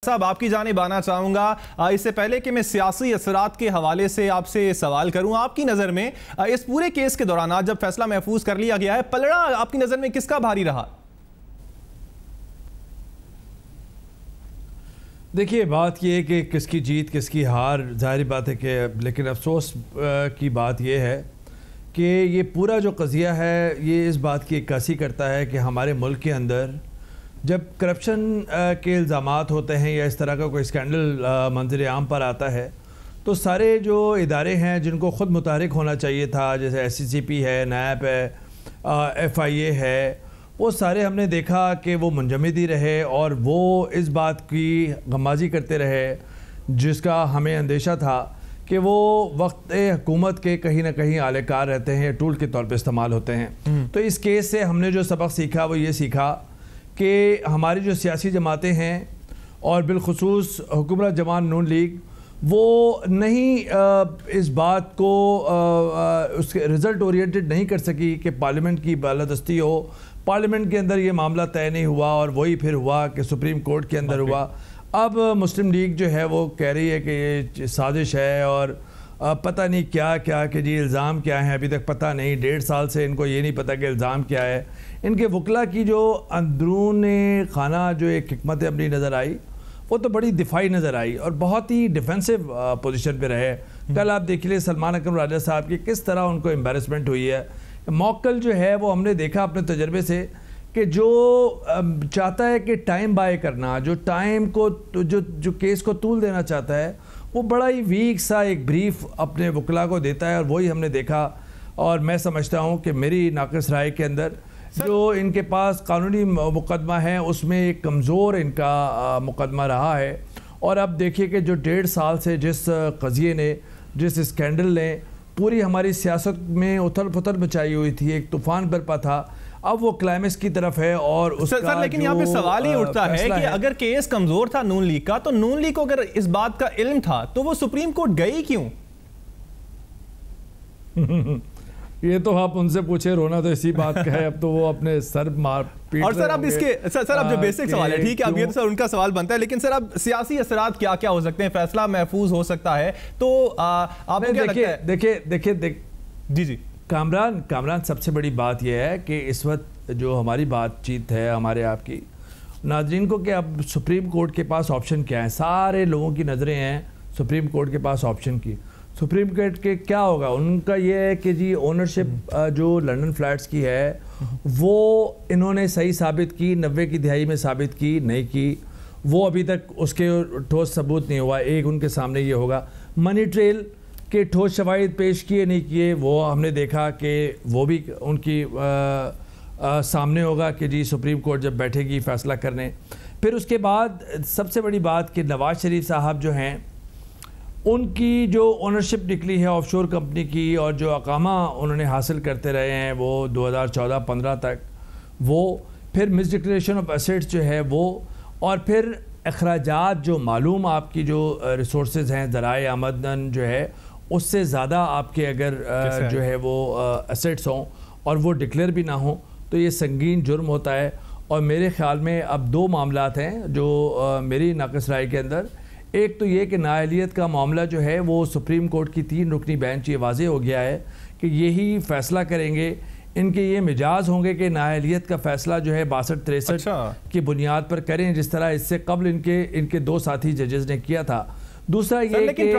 صاحب آپ کی جانب آنا چاہوں گا. اس سے پہلے کہ میں سیاسی اثرات کے حوالے سے آپ سے سوال کروں, آپ کی نظر میں اس پورے کیس کے دوران جب فیصلہ محفوظ کر لیا گیا ہے, پلڑا آپ کی نظر میں کس کا بھاری رہا؟ دیکھیے بات یہ ہے کہ کس کی جیت کس کی ہار ظاہری بات ہے کہ, لیکن افسوس کی بات یہ ہے کہ یہ پورا جو قضیہ ہے یہ اس بات کی عکاسی کرتا ہے کہ ہمارے ملک کے اندر جب کرپشن کے الزامات ہوتے ہیں یا اس طرح کا کوئی اسکینڈل منظر عام پر آتا ہے تو سارے جو ادارے ہیں جن کو خود متحرک ہونا چاہیے تھا, جیسے SCCP ہے, نیب ہے, FIA ہے, وہ سارے ہم نے دیکھا کہ وہ منجمد ہی رہے اور وہ اس بات کی غمازی کرتے رہے جس کا ہمیں اندیشہ تھا کہ وہ وقت حکومت کے کہیں نہ کہیں اعلی کار رہتے ہیں, ٹول کے طور پہ استعمال ہوتے ہیں. تو اس کیس سے ہم نے جو سبق سیکھا وہ یہ سیکھا کہ ہماری جو سیاسی جماعتیں ہیں اور بالخصوص حکومت جماعت نون لیگ وہ نہیں اس بات کو اس کے رزلٹ اورینٹڈ نہیں کر سکی کہ پارلیمنٹ کی بالادستی ہو. پارلیمنٹ کے اندر یہ معاملہ طے نہیں ہوا اور وہی پھر ہوا کہ سپریم کورٹ کے اندر ہوا. اب مسلم لیگ جو ہے وہ کہہ رہی ہے کہ یہ سازش ہے اور پتہ نہیں کیا کیا کہ جی الزام کیا ہیں, ابھی تک پتہ نہیں. 1.5 سال سے ان کو یہ نہیں پتہ کہ الزام کیا ہے. ان کے وکلاء کی جو اندرون خانہ جو ایک حکمت عملی نظر آئی وہ تو بڑی دفاعی نظر آئی اور بہت ہی ڈیفینسو پوزیشن پہ رہے. کل آپ دیکھ لیں سلمان اکرم راجہ صاحب کی کس طرح ان کو امبیرسمنٹ ہوئی ہے. موکل جو ہے وہ ہم نے دیکھا اپنے تجربے سے کہ جو چاہتا ہے کہ ٹائم بائی کرنا, جو ٹائم کو جو کیس کو طول دینا چاہتا ہے وہ بڑا ہی ویک سا ایک بریف اپنے وکلاء کو دیتا ہے اور وہی ہم نے دیکھا. اور میں سمجھتا ہوں کہ میری ناقص رائے کے اندر جو ان کے پاس قانونی مقدمہ ہے اس میں ایک کمزور ان کا مقدمہ رہا ہے. اور اب دیکھیے کہ جو 1.5 سال سے جس قضیے نے, جس اسکینڈل نے پوری ہماری سیاست میں اتھل پھتل مچائی ہوئی تھی, ایک طوفان برپا تھا, اب وہ کلائمیکس کی طرف ہے. اور اس کا لیکن یہاں پہ سوال ہی اٹھتا ہے کہ اگر کیس کمزور تھا نون لیگ کا تو نون لیگ کو اگر اس بات کا علم تھا تو وہ سپریم کورٹ گئی کیوں؟ یہ تو آپ ان سے پوچھے, رونا تو اسی بات کا ہے. اب تو وہ اپنے سر مار پیٹ اور سر اب اس کے سر اب جو بیسک سوال ہے, ٹھیک ہے اب یہ تو سر ان کا سوال بنتا ہے, لیکن سر اب سیاسی اثرات کیا کیا ہو سکتے ہیں؟ فیصلہ محفوظ ہو سکتا ہے تو آپ کو کیا لگتا ہے؟ دیکھیں جی کامران سب سے بڑی بات یہ ہے کہ اس وقت جو ہماری بات چیت ہے ہمارے آپ کی ناظرین کو کہ اب سپریم کورٹ کے پاس آپشن کیا ہے. سارے لوگوں کی نظریں ہیں سپریم کورٹ کے پاس آپشن کی. سپریم کورٹ کے کیا ہوگا, ان کا یہ ہے کہ جی اونرشپ جو لنڈن فلیٹس کی ہے وہ انہوں نے صحیح ثابت کی, 90 کی دہائی میں ثابت کی نہیں کی, وہ ابھی تک اس کے ٹھوس ثبوت نہیں ہوا. ایک ان کے سامنے یہ ہوگا منی ٹریل کے ٹھوس شواہد پیش کیے نہیں کیے, وہ ہم نے دیکھا کہ وہ بھی ان کی سامنے ہوگا کہ جی سپریم کورٹ جب بیٹھے گی فیصلہ کرنے. پھر اس کے بعد سب سے بڑی بات کہ نواز شریف صاحب جو ہیں ان کی جو اونرشپ نکلی ہے آف شور کمپنی کی اور جو اقامہ انہوں نے حاصل کرتے رہے ہیں وہ 2014-15 تک, وہ پھر مس ڈکلیریشن آف ایسیٹس جو ہے وہ, اور پھر اخراجات جو معلوم آپ کی جو ریسورسز ہیں ذرائع آمدن جو ہے اس سے زیادہ آپ کے اگر جو ہے وہ ایسیٹس ہوں اور وہ ڈکلیئر بھی نہ ہوں تو یہ سنگین جرم ہوتا ہے. اور میرے خیال میں اب 2 معاملات ہیں جو میری ناقص رائے کے اندر. ایک تو یہ کہ نااہلیت کا معاملہ جو ہے وہ سپریم کورٹ کی 3 رکنی بینچ یہ واضح ہو گیا ہے کہ یہی فیصلہ کریں گے. ان کے یہ مجاز ہوں گے کہ نااہلیت کا فیصلہ جو ہے 62-63 کی بنیاد پر کریں جس طرح اس سے قبل ان کے 2 ساتھی ججز نے کیا تھا. دوسرا یہ کہ